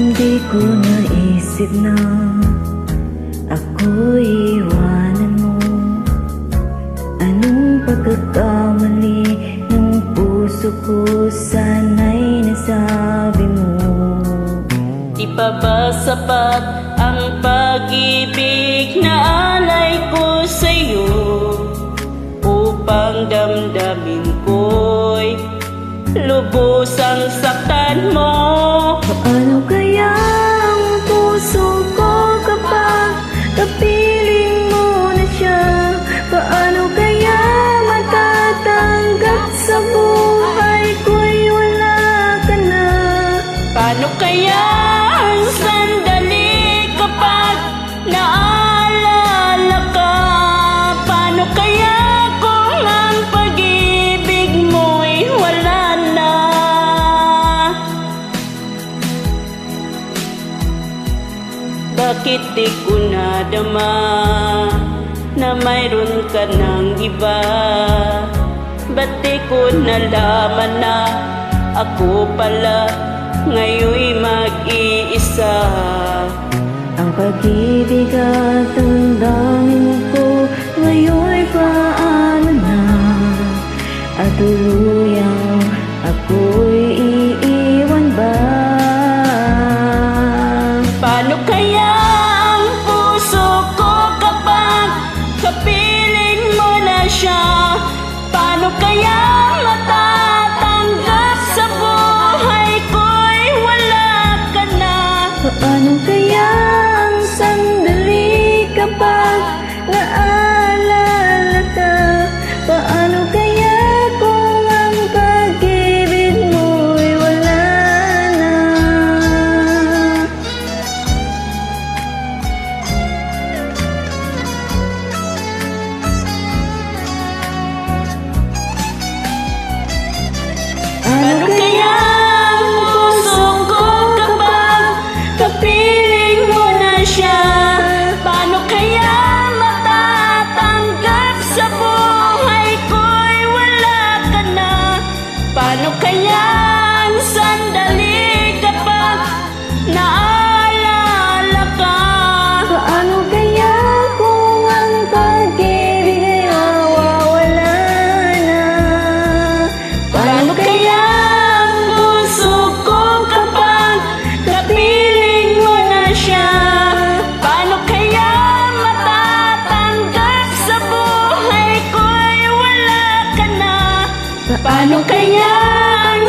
Hindi ko naisip na ako'y iwanan mo. Anong pagkakamali ng puso ko, sana'y nasabi mo. Di pa ba sapat ang pag-ibig na alay ko sa'yo, upang damdamin ko'y lubusang saktan mo? Paano kaya ang puso ko kapag kapiling mo na siya? Paano kaya matatanggap sa buhay ko'y wala ka na? Paano kaya ang sandali kapag naalala ka? Paano kaya kung ang pag-ibig mo'y wala na? Bakit di ko nadama na mayroon ka ng iba? Ba't di ko nalaman na ako pala ngayon'y mag-iisa? Ang pag-ibig at damdamin ko ngayon'y paano na? At tuluyang ako'y iiwan ba? Paano kaya ang puso ko kapag kapiling mo na siya? Paano kaya matatanggap sa buhay ko'y wala ka na? Paano kaya ang sandali kapag naalala ka? Paano kaya kung ang pag-ibig mo'y wala na? Paano kaya ang puso ko kapag kapiling mo na siya? Paano kaya matatanggap sa buhay ko'y wala ka na? Paano kaya ang sandali kapag naalala ka? Paano kaya kung ang pag-ibig ay mawawala na? Paano kaya ang puso ko kapag kapiling mo na siya? Paano kaya matatanggap sa buhay ko'y wala ka na? Paano kaya ang